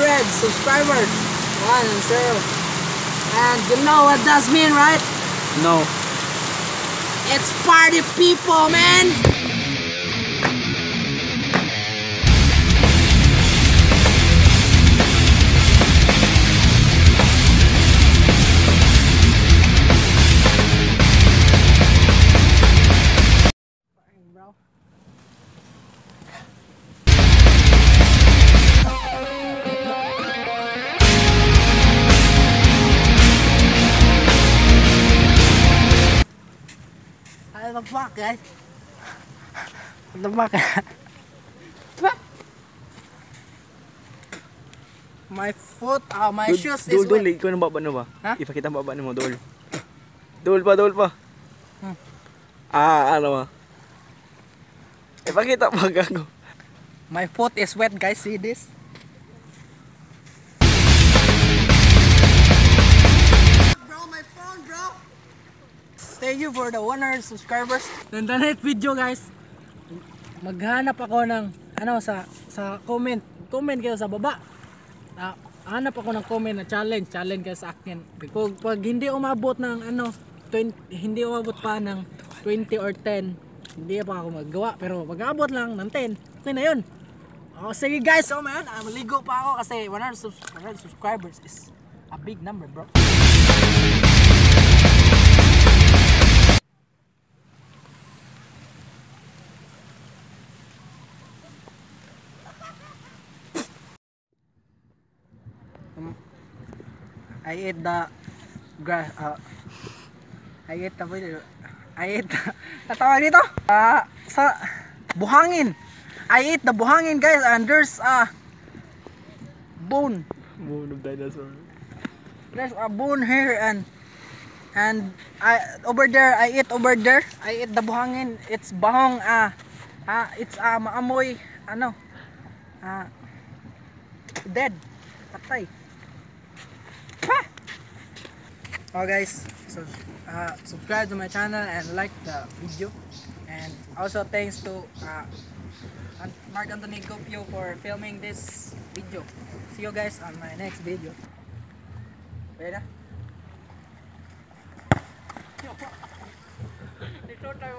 100 subscribers. 1-0. And you know what that mean, right? No. It's party people, man. Bro. What the fuck, guys? What the fuck? My foot, my shoes is Dul, wet. ikaw nang baba na ba? Ha? Ipakita ang baba na mo, Dul. Dul pa. Hmm. Ano ba? Ipakita pa gago. My foot is wet, guys. See this? Bro, my phone, bro. Thank you for the 100 subscribers. Then the next video, guys, maghanap ako ng sa comment. Comment kayo sa baba. Hanap ako ng comment na challenge kayo sa akin. Pag hindi umabot ng 20, hindi umabot pa ng 20 or 10, hindi pa ako maggawa. Pero mag-abot lang ng 10, okay na yun. Sige guys, man, maligo pa ako kasi 100 subscribers is a big number, bro. I ate the grass. I ate natawag dito sa buhangin. I ate the buhangin, guys, and there's a bone. Bone of dinosaur. There's a bone here and over there I ate the buhangin. It's bahong it's maamoy dead, patay. Oh guys, so subscribe to my channel and like the video, and also thanks to Mark Anthony Copio for filming this video. See you guys on my next video. Ready? Ito tayo